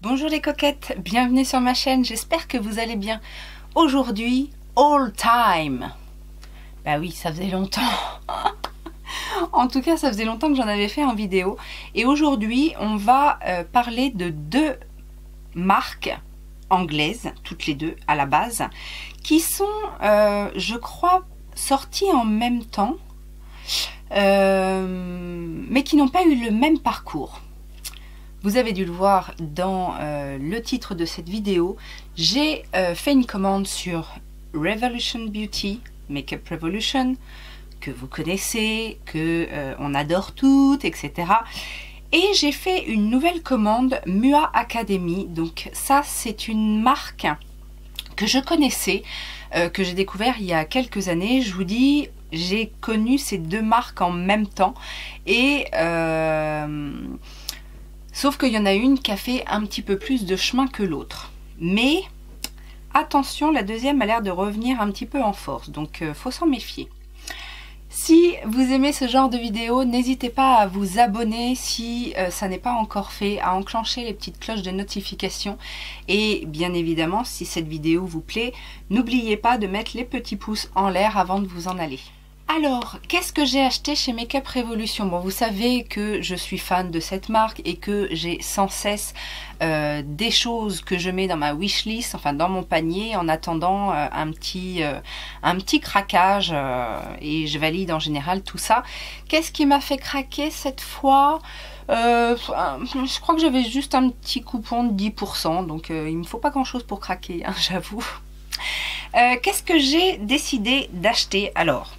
Bonjour les coquettes, bienvenue sur ma chaîne, j'espère que vous allez bien. Aujourd'hui, all time. Bah oui, ça faisait longtemps. En tout cas, ça faisait longtemps que j'en avais fait en vidéo. Et aujourd'hui, on va parler de deux marques anglaises, toutes les deux à la base, qui sont, je crois, sorties en même temps, mais qui n'ont pas eu le même parcours. Vous avez dû le voir dans le titre de cette vidéo. J'ai fait une commande sur Revolution Beauty, Makeup Revolution, que vous connaissez, que on adore toutes, etc. Et j'ai fait une nouvelle commande Mua Academy. Donc ça, c'est une marque que je connaissais, que j'ai découvert il y a quelques années. Je vous dis, j'ai connu ces deux marques en même temps. Et sauf qu'il y en a une qui a fait un petit peu plus de chemin que l'autre. Mais attention, la deuxième a l'air de revenir un petit peu en force. Donc faut s'en méfier. Si vous aimez ce genre de vidéo, n'hésitez pas à vous abonner si ça n'est pas encore fait, à enclencher les petites cloches de notification. Et bien évidemment, si cette vidéo vous plaît, n'oubliez pas de mettre les petits pouces en l'air avant de vous en aller. Alors, qu'est-ce que j'ai acheté chez Makeup Revolution? Bon, vous savez que je suis fan de cette marque et que j'ai sans cesse des choses que je mets dans ma wishlist, enfin dans mon panier, en attendant un petit craquage et je valide en général tout ça. Qu'est-ce qui m'a fait craquer cette fois? Je crois que j'avais juste un petit coupon de 10%, donc il me faut pas grand-chose pour craquer, hein, j'avoue. Qu'est-ce que j'ai décidé d'acheter alors?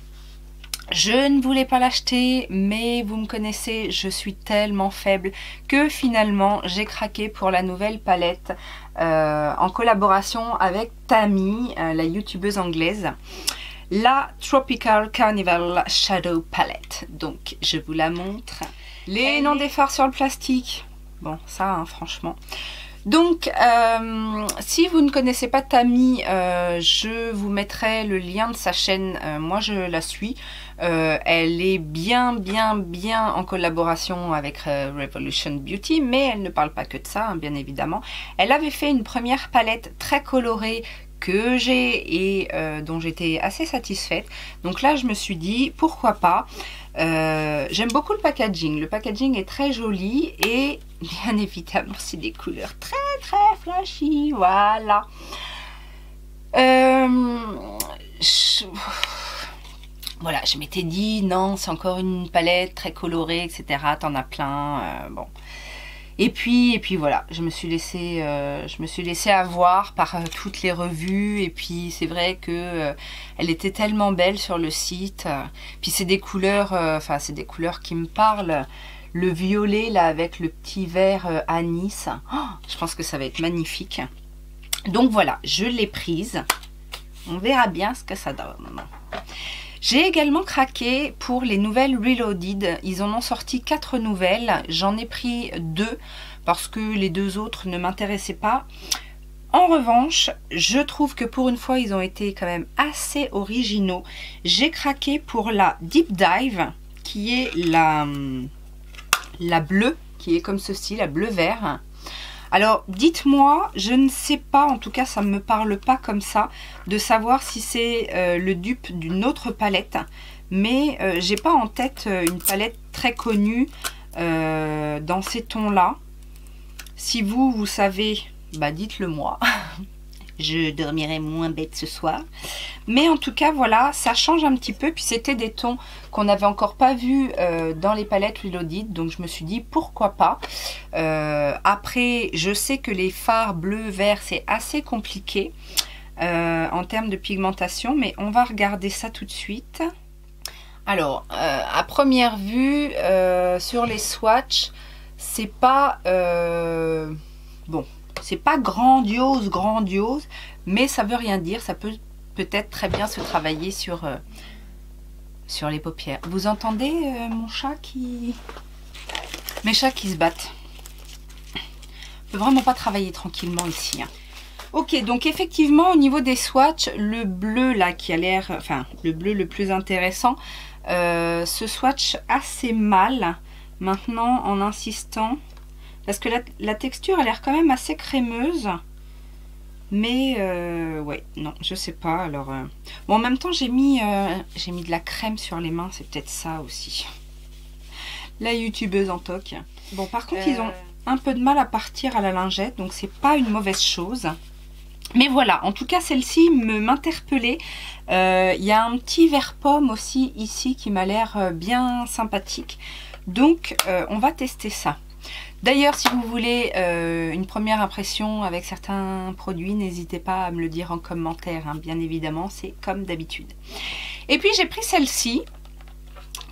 Je ne voulais pas l'acheter, mais vous me connaissez, je suis tellement faible que finalement j'ai craqué pour la nouvelle palette en collaboration avec Tammy, la youtubeuse anglaise, la Tropical Carnival Shadow Palette. Donc je vous la montre. Les noms des fards sur le plastique, bon ça hein, franchement. Donc, si vous ne connaissez pas Tammy, je vous mettrai le lien de sa chaîne. Moi, je la suis. Elle est bien en collaboration avec Revolution Beauty, mais elle ne parle pas que de ça, hein, bien évidemment. Elle avait fait une première palette très colorée que j'ai et dont j'étais assez satisfaite. Donc là, je me suis dit, pourquoi pas. J'aime beaucoup le packaging. Le packaging est très joli et bien évidemment, c'est des couleurs très flashy. Voilà. Voilà, je m'étais dit, non, c'est encore une palette très colorée, etc. T'en as plein. Bon. Et puis voilà, je me suis laissée avoir par toutes les revues. Et puis c'est vrai que elle était tellement belle sur le site. Puis c'est des couleurs, enfin c'est des couleurs qui me parlent. Le violet là avec le petit vert anis. Oh, je pense que ça va être magnifique. Donc voilà, je l'ai prise. On verra bien ce que ça donne. J'ai également craqué pour les nouvelles Reloaded. Ils en ont sorti 4 nouvelles. J'en ai pris 2 parce que les 2 autres ne m'intéressaient pas. En revanche, je trouve que pour une fois, ils ont été quand même assez originaux. J'ai craqué pour la Deep Dive, qui est la bleue, qui est comme ceci, la bleu-vert. Alors, dites-moi, je ne sais pas, en tout cas, ça ne me parle pas comme ça, de savoir si c'est le dupe d'une autre palette. Mais j'ai pas en tête une palette très connue dans ces tons-là. Si vous savez, bah dites-le moi. Je dormirai moins bête ce soir. Mais en tout cas, voilà, ça change un petit peu. Puis c'était des tons qu'on n'avait encore pas vus dans les palettes Reloaded. Donc je me suis dit, pourquoi pas. Après, je sais que les fards bleu-vert, c'est assez compliqué en termes de pigmentation. Mais on va regarder ça tout de suite. Alors, à première vue, sur les swatchs, c'est pas... bon... C'est pas grandiose, mais ça veut rien dire. Ça peut peut-être très bien se travailler sur les paupières. Vous entendez mon chat qui... Mes chats qui se battent. On peut vraiment pas travailler tranquillement ici. Hein. Ok, donc effectivement, au niveau des swatchs, le bleu là qui a l'air... Enfin, le bleu le plus intéressant, ce swatch assez mal maintenant en insistant. Parce que la texture a l'air quand même assez crémeuse. Mais ouais, non, je sais pas. Alors, bon, en même temps, j'ai mis de la crème sur les mains. C'est peut-être ça aussi. La youtubeuse en toc. Bon, par contre, ils ont un peu de mal à partir à la lingette. Donc, c'est pas une mauvaise chose. Mais voilà, en tout cas, celle-ci m'interpellait. Il y a un petit vert pomme aussi ici qui m'a l'air bien sympathique. Donc, on va tester ça. D'ailleurs, si vous voulez une première impression avec certains produits, n'hésitez pas à me le dire en commentaire, hein, bien évidemment, c'est comme d'habitude. Et puis j'ai pris celle-ci,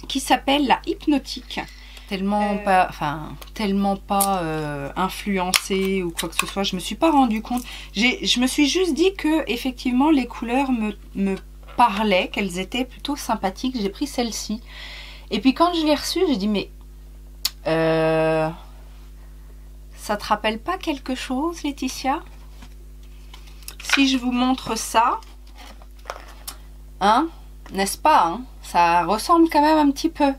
qui s'appelle la Hypnotique. Tellement pas influencée ou quoi que ce soit, je me suis pas rendu compte. Je me suis juste dit que effectivement les couleurs me parlaient, qu'elles étaient plutôt sympathiques. J'ai pris celle-ci. Et puis quand je l'ai reçue, j'ai dit mais... ça te rappelle pas quelque chose, Laetitia? Si je vous montre ça, hein, n'est-ce pas, hein, ça ressemble quand même un petit peu.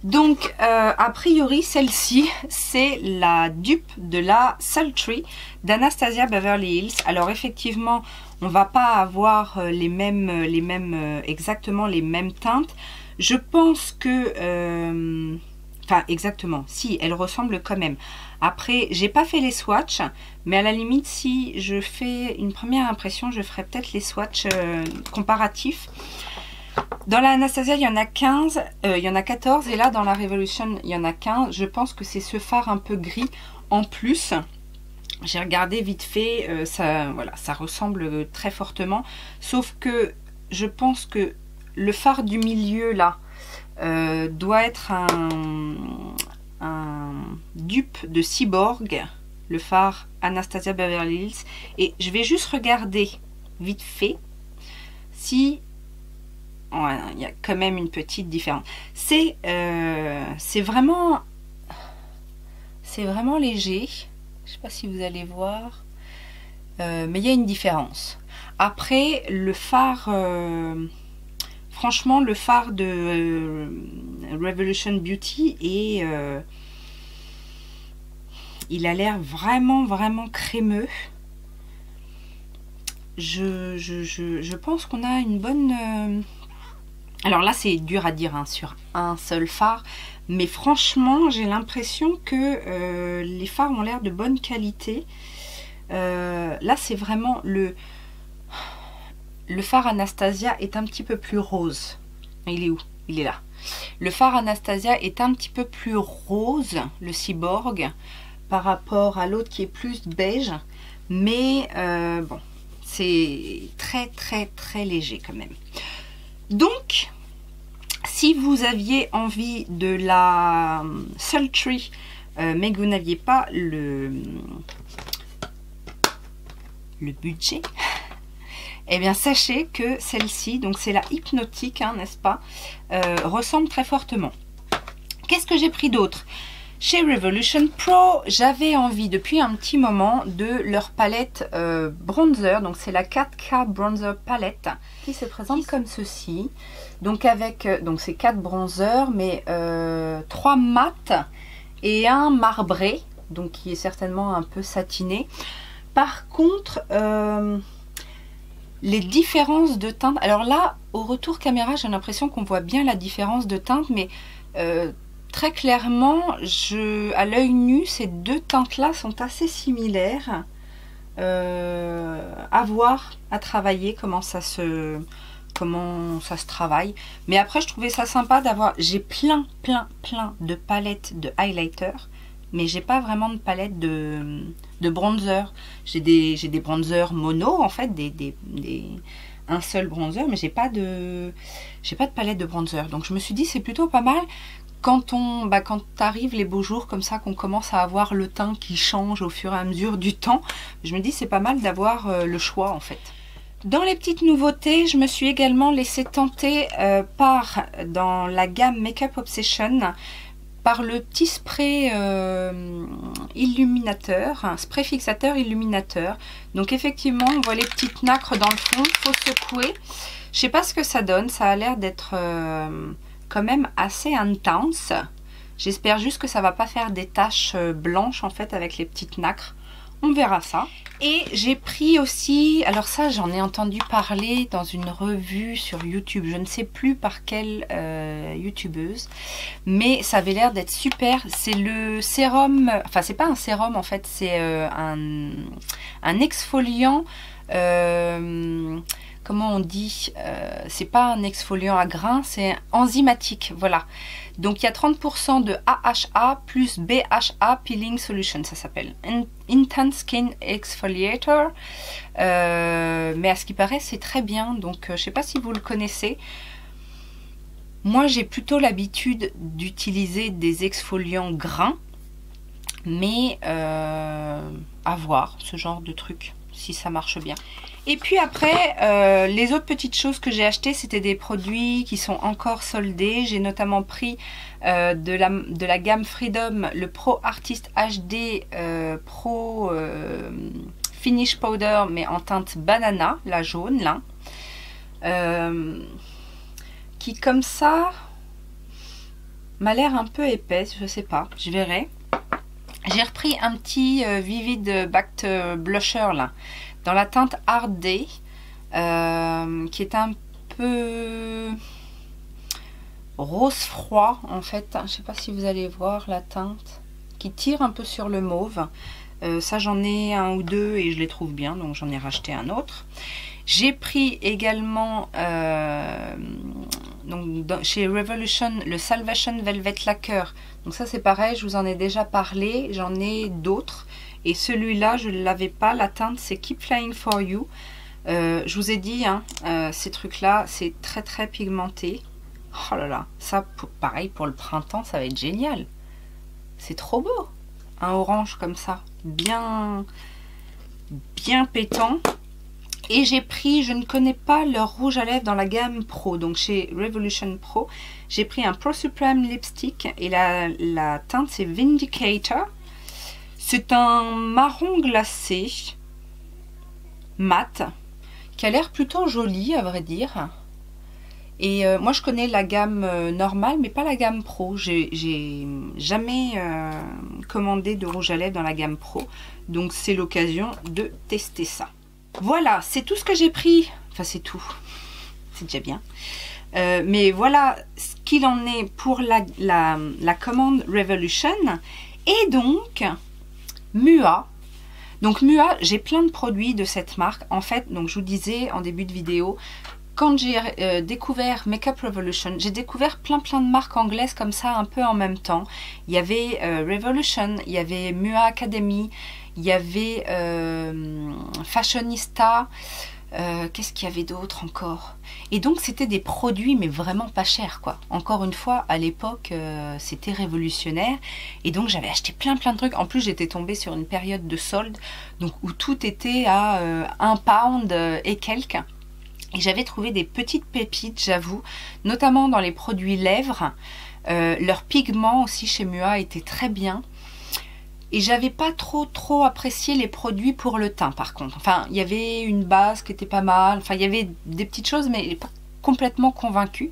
Donc, a priori, celle-ci, c'est la dupe de la Sultry d'Anastasia Beverly Hills. Alors, effectivement, on va pas avoir exactement les mêmes teintes. Je pense que... enfin, exactement, si, elle ressemble quand même. Après, j'ai pas fait les swatchs, mais à la limite, si je fais une première impression, je ferai peut-être les swatchs comparatifs. Dans la Anastasia, il y en a 15, il y en a 14, et là, dans la Revolution, il y en a 15. Je pense que c'est ce fard un peu gris en plus. J'ai regardé vite fait, voilà, ça ressemble très fortement. Sauf que je pense que le fard du milieu, là, doit être un dupe de Cyborg, le fard Anastasia Beverly Hills. Et je vais juste regarder vite fait si... ouais, il y a quand même une petite différence. C'est vraiment léger. Je sais pas si vous allez voir, mais il y a une différence. Après, le fard... franchement, le fard de Revolution Beauty est... il a l'air vraiment crémeux. Je pense qu'on a une bonne... alors là, c'est dur à dire hein, sur un seul fard. Mais franchement, j'ai l'impression que les fards ont l'air de bonne qualité. Là, c'est vraiment le fard Anastasia est un petit peu plus rose. Il est où? Il est là. Le fard Anastasia est un petit peu plus rose, le Cyborg, par rapport à l'autre qui est plus beige. Mais bon, c'est très léger quand même. Donc, si vous aviez envie de la Sultry, mais que vous n'aviez pas le budget, eh bien sachez que celle-ci, donc c'est la Hypnotique, hein, n'est-ce pas, ressemble très fortement. Qu'est-ce que j'ai pris d'autre? Chez Revolution Pro, j'avais envie depuis un petit moment de leur palette bronzer. Donc c'est la 4K Bronzer Palette qui se présente comme ceci. Donc avec donc c'est 4 bronzers, mais 3 mat et un marbré, donc qui est certainement un peu satiné. Par contre, les différences de teinte, alors là, au retour caméra, j'ai l'impression qu'on voit bien la différence de teinte, mais très clairement, à l'œil nu, ces deux teintes-là sont assez similaires. À voir, à travailler, comment ça se travaille. Mais après, je trouvais ça sympa d'avoir... J'ai plein de palettes de highlighter, mais j'ai pas vraiment de palette de bronzer. J'ai des bronzers mono, en fait, un seul bronzer, mais j'ai pas de palette de bronzer. Donc je me suis dit, c'est plutôt pas mal quand arrivent les beaux jours comme ça, qu'on commence à avoir le teint qui change au fur et à mesure du temps. Je me dis, c'est pas mal d'avoir le choix, en fait. Dans les petites nouveautés, je me suis également laissée tenter dans la gamme Makeup Obsession, par le petit spray illuminateur, un spray fixateur illuminateur. Donc effectivement, on voit les petites nacres dans le fond, il faut secouer. Je sais pas ce que ça donne, ça a l'air d'être quand même assez intense. J'espère juste que ça va pas faire des taches blanches en fait avec les petites nacres. On verra ça. Et j'ai pris aussi, alors ça j'en ai entendu parler dans une revue sur YouTube, je ne sais plus par quelle youtubeuse, mais ça avait l'air d'être super. C'est le sérum, enfin c'est pas un sérum en fait, c'est un exfoliant, comment on dit, c'est pas un exfoliant à grains, c'est enzymatique, voilà. Donc il y a 30% de AHA plus BHA Peeling Solution, ça s'appelle Intense Skin Exfoliator. Mais à ce qui paraît, c'est très bien. Donc je sais pas si vous le connaissez. Moi, j'ai plutôt l'habitude d'utiliser des exfoliants grains, mais à voir ce genre de truc, si ça marche bien. Et puis après, les autres petites choses que j'ai achetées, c'était des produits qui sont encore soldés. J'ai notamment pris de la gamme Freedom, le Pro Artist HD Pro Finish Powder, mais en teinte banana, la jaune là. Qui comme ça m'a l'air un peu épaisse, je sais pas, je verrai. J'ai repris un petit Vivid Backed Blusher là, dans la teinte Hard Day, qui est un peu rose froid en fait. Je ne sais pas si vous allez voir la teinte, qui tire un peu sur le mauve. Ça j'en ai un ou deux et je les trouve bien, donc j'en ai racheté un autre. J'ai pris également chez Revolution le Salvation Velvet Lacquer. Donc ça c'est pareil, je vous en ai déjà parlé, j'en ai d'autres. Et celui-là, je ne l'avais pas. La teinte, c'est Keep Flying For You. Je vous ai dit, hein, ces trucs-là, c'est très très pigmenté. Oh là là, ça, pareil, pour le printemps, ça va être génial. C'est trop beau. Un orange comme ça, bien pétant. Et j'ai pris, je ne connais pas leur rouge à lèvres dans la gamme Pro. Donc chez Revolution Pro, j'ai pris un Pro Supreme Lipstick. Et la teinte, c'est Vindicator. C'est un marron glacé, mat, qui a l'air plutôt joli à vrai dire. Et moi je connais la gamme normale, mais pas la gamme pro. J'ai jamais commandé de rouge à lèvres dans la gamme pro. Donc c'est l'occasion de tester ça. Voilà, c'est tout ce que j'ai pris. Enfin c'est tout, c'est déjà bien. Mais voilà ce qu'il en est pour la commande Revolution. Et donc... Mua. Donc Mua, j'ai plein de produits de cette marque. En fait, donc je vous disais en début de vidéo, quand j'ai découvert Makeup Revolution, j'ai découvert plein de marques anglaises comme ça un peu en même temps. Il y avait Revolution, il y avait Mua Academy, il y avait Fashionista, qu'est-ce qu'il y avait d'autre encore? Et donc c'était des produits mais vraiment pas chers quoi. Encore une fois, à l'époque c'était révolutionnaire. Et donc j'avais acheté plein de trucs. En plus j'étais tombée sur une période de solde, donc où tout était à 1 pound et quelques. Et j'avais trouvé des petites pépites, j'avoue, notamment dans les produits lèvres. Leur pigment aussi chez Mua était très bien. Et j'avais pas trop apprécié les produits pour le teint par contre. Enfin, il y avait une base qui était pas mal. Enfin, il y avait des petites choses, mais pas complètement convaincue.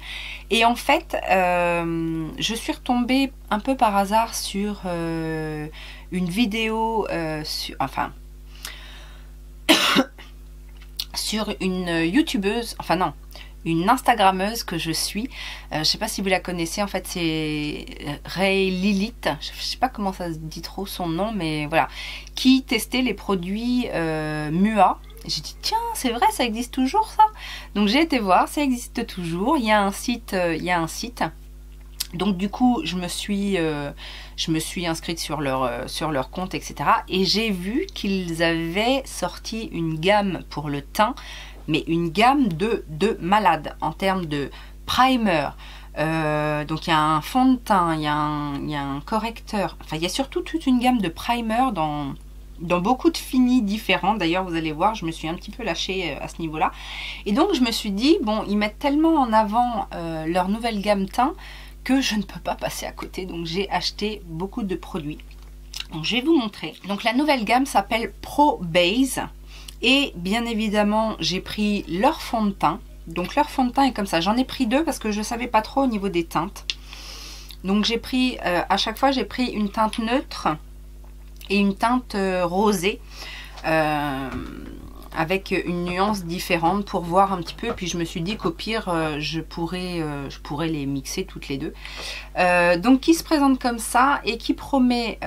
Et en fait, je suis retombée un peu par hasard sur une vidéo, sur une youtubeuse, enfin non, une Instagrammeuse que je suis. Je sais pas si vous la connaissez, en fait c'est Ray Lilith, je sais pas comment ça se dit trop son nom, mais voilà, qui testait les produits Mua. J'ai dit tiens, c'est vrai, ça existe toujours ça. Donc j'ai été voir, ça existe toujours. Il y a un site, Donc du coup, je me suis inscrite sur leur compte, etc. Et j'ai vu qu'ils avaient sorti une gamme pour le teint, mais une gamme de malade en termes de primer. Donc il y a un fond de teint, il y a un correcteur. Enfin, il y a surtout toute une gamme de primer dans beaucoup de finis différents. D'ailleurs, vous allez voir, je me suis un petit peu lâchée à ce niveau-là. Et donc, je me suis dit, bon, ils mettent tellement en avant leur nouvelle gamme teint que je ne peux pas passer à côté. Donc, j'ai acheté beaucoup de produits. Donc, je vais vous montrer. Donc, la nouvelle gamme s'appelle Pro Base. Et bien évidemment, j'ai pris leur fond de teint. Donc leur fond de teint est comme ça. J'en ai pris 2 parce que je ne savais pas trop au niveau des teintes. Donc j'ai pris, à chaque fois j'ai pris une teinte neutre et une teinte rosée. Avec une nuance différente pour voir un petit peu. Et puis je me suis dit qu'au pire je pourrais les mixer toutes les deux. Donc qui se présente comme ça et qui promet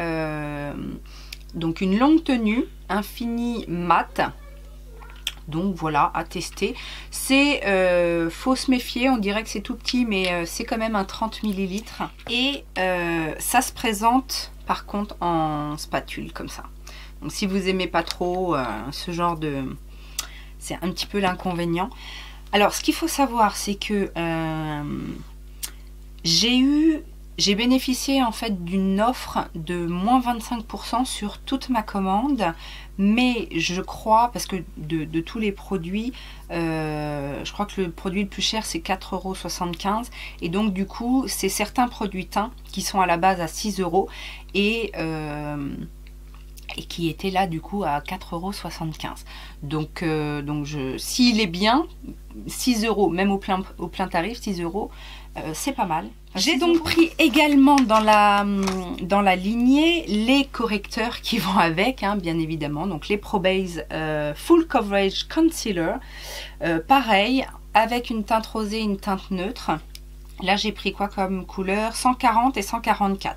donc une longue tenue, infini mat. Donc voilà, à tester. C'est faut se méfier, on dirait que c'est tout petit, mais c'est quand même un 30 ml. Et ça se présente par contre en spatule comme ça. Donc si vous aimez pas trop ce genre de... C'est un petit peu l'inconvénient. Alors ce qu'il faut savoir, c'est que j'ai bénéficié en fait d'une offre de moins 25% sur toute ma commande. Mais je crois, parce que de tous les produits, je crois que le produit le plus cher c'est 4,75 €. Et donc du coup, c'est certains produits teints qui sont à la base à 6 € et qui était là du coup à 4,75 €. Donc s'il est bien, 6 €, même au plein tarif, 6 €, c'est pas mal. J'ai donc pris également dans la lignée les correcteurs qui vont avec, hein, bien évidemment. Donc les ProBase Full Coverage Concealer. Pareil, avec une teinte rosée et une teinte neutre. Là j'ai pris quoi comme couleur? 140 et 144.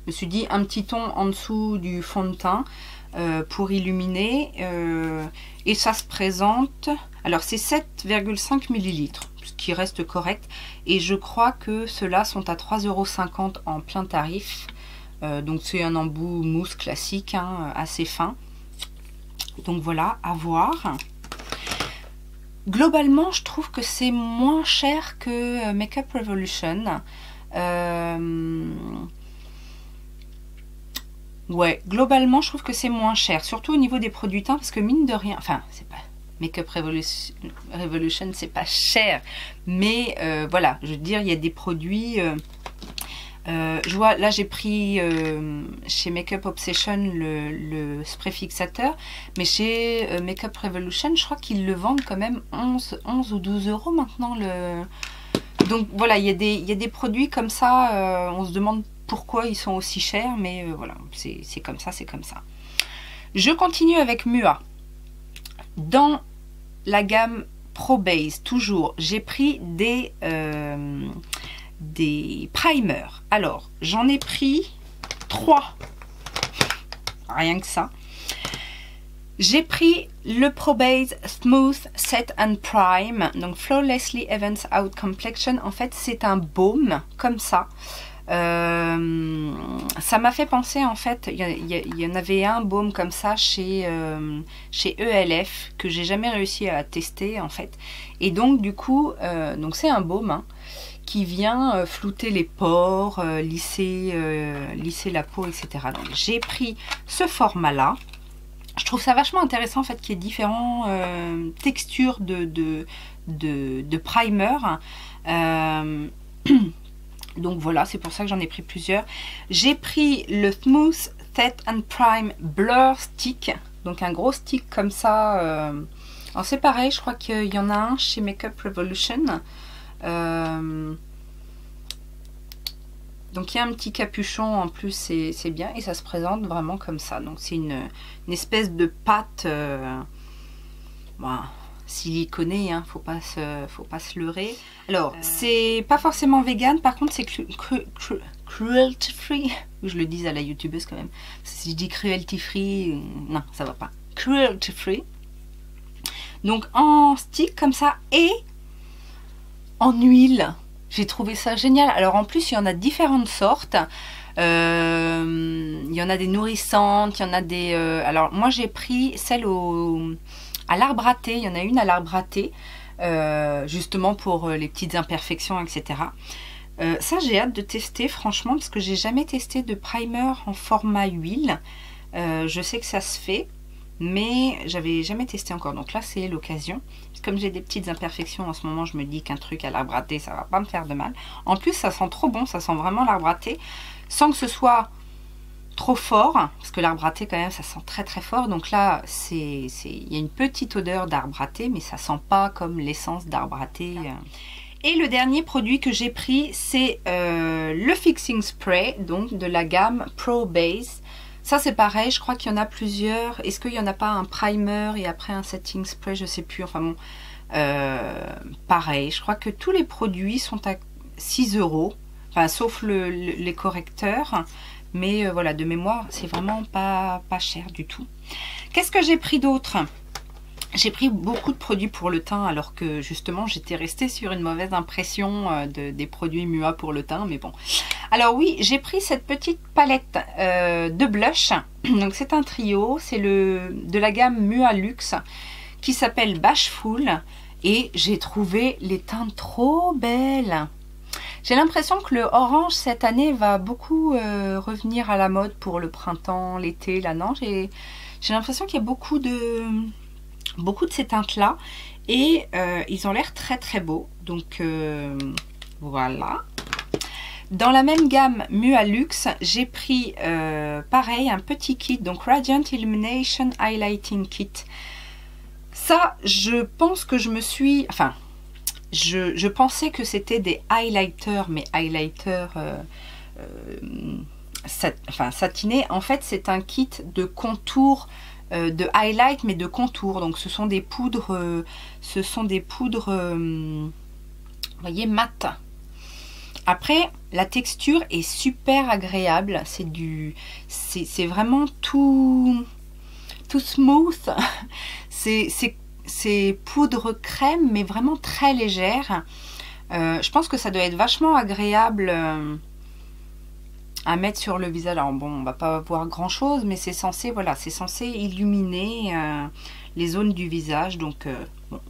Je me suis dit un petit ton en dessous du fond de teint pour illuminer. Et ça se présente... Alors c'est 7,5 ml, ce qui reste correct. Et je crois que ceux-là sont à 3,50 € en plein tarif. Donc c'est un embout mousse classique, hein, assez fin. Donc voilà, à voir. Globalement, je trouve que c'est moins cher que Makeup Revolution. Ouais, globalement, je trouve que c'est moins cher. Surtout au niveau des produits teints, parce que mine de rien... Enfin, c'est pas... Makeup Revolution, c'est pas cher. Mais voilà, je veux dire, il y a des produits... je vois, là j'ai pris chez Makeup Obsession le spray fixateur, mais chez Makeup Revolution, je crois qu'ils le vendent quand même 11 ou 12 € maintenant. Donc voilà, il y a des produits comme ça, on se demande pourquoi ils sont aussi chers, mais voilà, c'est comme ça, c'est comme ça. Je continue avec Mua. Dans la gamme ProBase, toujours, j'ai pris des primers. Alors, j'en ai pris 3. Rien que ça. J'ai pris le ProBase Smooth Set and Prime. Donc, Flawlessly Evens Out Complexion. En fait, c'est un baume, comme ça. Ça m'a fait penser, en fait, il y en avait un baume comme ça chez ELF que j'ai jamais réussi à tester, en fait. Et donc, du coup, donc c'est un baume, hein, qui vient flouter les pores, lisser la peau, etc. Donc j'ai pris ce format-là. Je trouve ça vachement intéressant en fait qu'il y ait différentes textures de primer. Donc voilà, c'est pour ça que j'en ai pris plusieurs. J'ai pris le Smooth Set and Prime Blur Stick. Donc un gros stick comme ça. Alors c'est pareil, je crois qu'il y en a un chez Makeup Revolution. Donc il y a un petit capuchon en plus, c'est bien, et ça se présente vraiment comme ça. Donc c'est une espèce de pâte siliconée, hein, faut pas se leurrer. Alors c'est pas forcément vegan, par contre c'est cruelty free. Je le dis à la youtubeuse quand même. Si je dis cruelty free, non ça va pas. Cruelty free. Donc en stick comme ça et en huile. J'ai trouvé ça génial. Alors en plus il y en a différentes sortes. Il y en a des nourrissantes, il y en a des... alors moi j'ai pris celle à l'arbre à thé. Il y en a une à l'arbre à thé. Justement pour les petites imperfections, etc. Ça j'ai hâte de tester franchement parce que j'ai jamais testé de primer en format huile. Je sais que ça se fait. Mais j'avais jamais testé encore, donc là c'est l'occasion. Comme j'ai des petites imperfections en ce moment, je me dis qu'un truc à l'arbre à thé, ça va pas me faire de mal. En plus ça sent trop bon, ça sent vraiment l'arbre à thé, sans que ce soit trop fort, parce que l'arbre à thé quand même ça sent très très fort, donc là il y a une petite odeur d'arbre à thé, mais ça sent pas comme l'essence d'arbre à thé. Et le dernier produit que j'ai pris, c'est le Fixing Spray, donc de la gamme Pro Base. Ça c'est pareil, je crois qu'il y en a plusieurs. Est-ce qu'il n'y en a pas un primer et après un setting spray, je sais plus, enfin bon. Pareil, je crois que tous les produits sont à 6 €, enfin sauf les correcteurs. Mais voilà, de mémoire, c'est vraiment pas cher du tout. Qu'est-ce que j'ai pris d'autre? J'ai pris beaucoup de produits pour le teint, alors que justement j'étais restée sur une mauvaise impression des produits Mua pour le teint, mais bon. Alors oui, j'ai pris cette petite palette de blush. Donc c'est un trio, c'est de la gamme Mua Luxe qui s'appelle Bashful, et j'ai trouvé les teintes trop belles. J'ai l'impression que le orange cette année va beaucoup revenir à la mode pour le printemps, l'été, là non, j'ai l'impression qu'il y a beaucoup de ces teintes là, et ils ont l'air très très beaux, donc voilà. Dans la même gamme Mua Luxe, j'ai pris pareil un petit kit, donc Radiant Illumination Highlighting Kit. Ça, je pense que je me suis, enfin je pensais que c'était des highlighters, mais highlighters satinés. En fait c'est un kit de contour, de highlight, mais de contour. Donc ce sont des poudres, vous voyez, mat. Après la texture est super agréable, c'est vraiment tout smooth. C'est poudre crème, mais vraiment très légère. Je pense que ça doit être vachement agréable à mettre sur le visage. Alors bon, on va pas voir grand chose, mais c'est censé, voilà, c'est censé illuminer les zones du visage. Donc bon,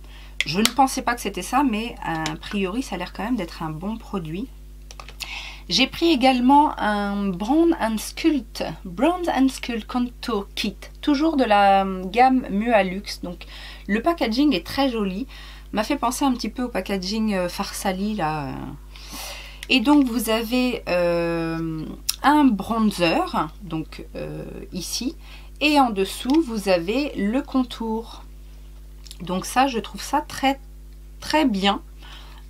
je ne pensais pas que c'était ça, mais a priori ça a l'air quand même d'être un bon produit. J'ai pris également un Bronze and Sculpt Contour Kit, toujours de la gamme Mua Luxe. Donc le packaging est très joli, m'a fait penser un petit peu au packaging Farsali là. Et donc vous avez un bronzer, donc ici, et en dessous vous avez le contour. Donc ça, je trouve ça très très bien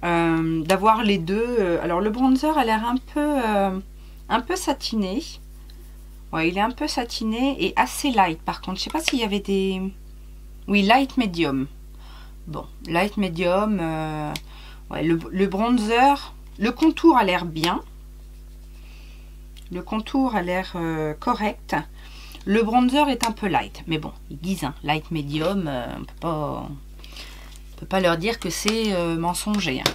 d'avoir les deux. Alors le bronzer a l'air un peu satiné. Ouais, il est un peu satiné et assez light. Par contre, je sais pas s'il y avait des... Oui, light medium. Bon, light medium. Ouais, le bronzer, le contour a l'air bien. Le contour a l'air correct. Le bronzer est un peu light. Mais bon, ils disent hein, light medium, on peut pas leur dire que c'est mensonger. Hein.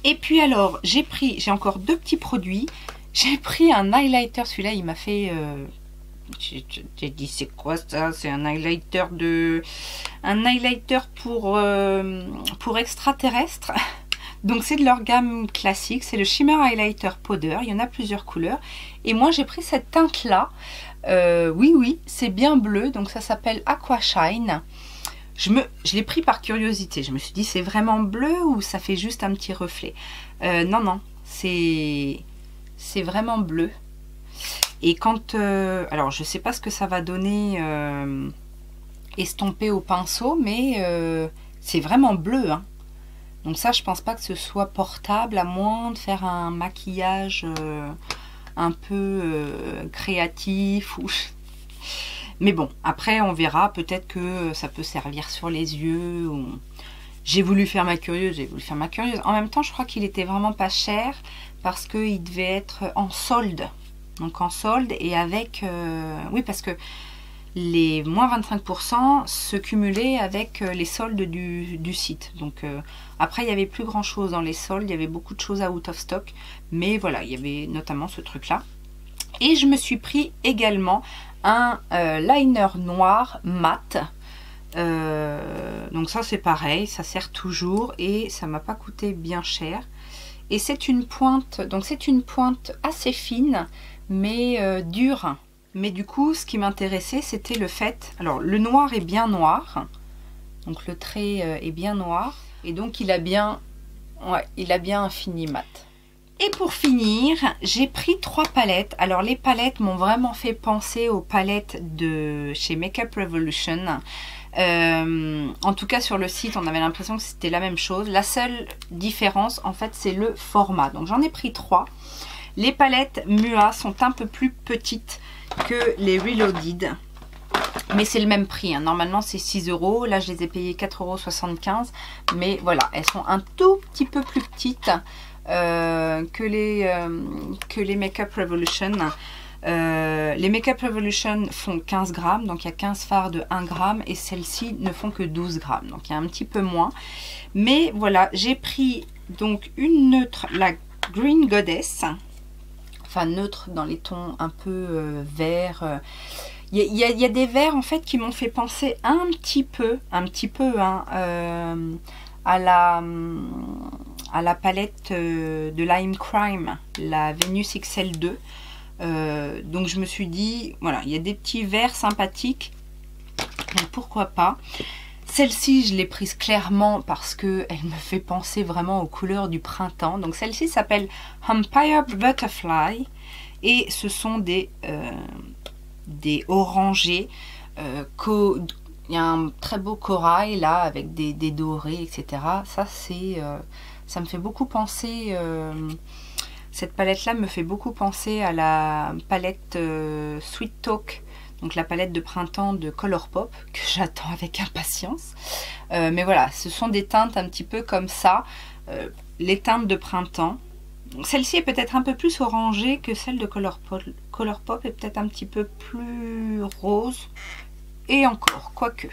Et puis alors, j'ai encore deux petits produits. J'ai pris un highlighter, celui-là il m'a fait... j'ai dit c'est quoi ça? C'est un highlighter pour extraterrestres. Donc c'est de leur gamme classique, c'est le Shimmer Highlighter Powder, il y en a plusieurs couleurs. Et moi j'ai pris cette teinte là, oui c'est bien bleu, donc ça s'appelle Aqua Shine. Je l'ai pris par curiosité, je me suis dit c'est vraiment bleu ou ça fait juste un petit reflet. Non, c'est vraiment bleu. Et quand... alors je sais pas ce que ça va donner estompé au pinceau, mais c'est vraiment bleu. Hein. Donc ça je pense pas que ce soit portable, à moins de faire un maquillage un peu créatif. Ou... Mais bon, après on verra, peut-être que ça peut servir sur les yeux. Ou... J'ai voulu faire ma curieuse, En même temps je crois qu'il était vraiment pas cher, parce qu'il devait être en solde. Donc en solde et avec... oui, parce que les moins 25% se cumulaient avec les soldes du site. Donc après, il n'y avait plus grand chose dans les soldes. Il y avait beaucoup de choses à out of stock. Mais voilà, il y avait notamment ce truc-là. Et je me suis pris également un liner noir mat. Donc ça, c'est pareil. Ça sert toujours et ça m'a pas coûté bien cher. Et c'est une pointe, donc c'est une pointe assez fine, mais dure. Mais du coup, ce qui m'intéressait, c'était le fait... Alors, le noir est bien noir. Donc, le trait est bien noir. Et donc, il a bien un fini mat. Et pour finir, j'ai pris 3 palettes. Alors les palettes m'ont vraiment fait penser aux palettes de chez Makeup Revolution. En tout cas sur le site, on avait l'impression que c'était la même chose. La seule différence, en fait, c'est le format. Donc j'en ai pris 3. Les palettes Mua sont un peu plus petites que les Reloaded. Mais c'est le même prix, hein. Normalement c'est 6 €. Là je les ai payées 4,75 €. Mais voilà, elles sont un tout petit peu plus petites que les Makeup Revolution. Les Makeup Revolution font 15 grammes, donc il y a 15 fards de 1 gramme, et celles-ci ne font que 12 grammes, donc il y a un petit peu moins. Mais voilà, j'ai pris donc une neutre, la Green Goddess, enfin neutre dans les tons un peu vert. Il y a des verts en fait qui m'ont fait penser un petit peu hein, à la palette de Lime Crime, la Venus XL2. Donc je me suis dit, voilà, il y a des petits verts sympathiques, donc pourquoi pas. Celle-ci, je l'ai prise clairement parce qu'elle me fait penser vraiment aux couleurs du printemps. Donc celle-ci s'appelle Empire Butterfly et ce sont des orangés. Il y a un très beau corail là avec des dorés, etc. Ça, ça me fait beaucoup penser... cette palette là me fait beaucoup penser à la palette Sweet Talk, donc la palette de printemps de Colourpop que j'attends avec impatience. Mais voilà, ce sont des teintes un petit peu comme ça, les teintes de printemps. Celle-ci est peut-être un peu plus orangée que celle de Colourpop est peut-être un petit peu plus rose, et encore, quoique.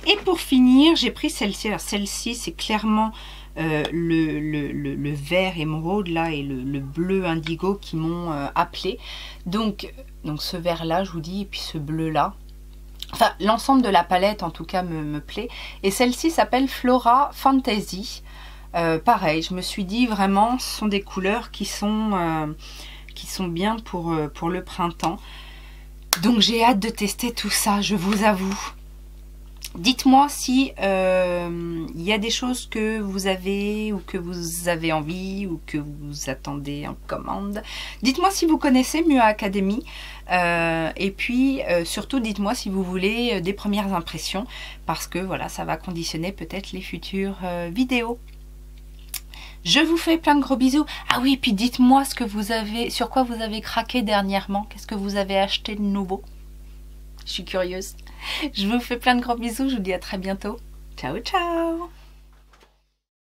Et pour finir, j'ai pris celle-ci. Alors celle-ci, c'est clairement le vert émeraude là et le bleu indigo qui m'ont appelé. Donc ce vert là, je vous dis, et puis ce bleu là. Enfin, l'ensemble de la palette en tout cas me plaît. Et celle-ci s'appelle Flora Fantasy. Pareil, je me suis dit vraiment, ce sont des couleurs qui sont bien pour le printemps. Donc j'ai hâte de tester tout ça, je vous avoue. Dites-moi si il y a des choses que vous avez ou que vous avez envie ou que vous attendez en commande. Dites-moi si vous connaissez Mua Academy et puis surtout dites-moi si vous voulez des premières impressions parce que voilà, ça va conditionner peut-être les futures vidéos. Je vous fais plein de gros bisous. Ah oui, puis dites-moi ce que vous avez, sur quoi vous avez craqué dernièrement. Qu'est-ce que vous avez acheté de nouveau? Je suis curieuse. Je vous fais plein de gros bisous. Je vous dis à très bientôt. Ciao, ciao!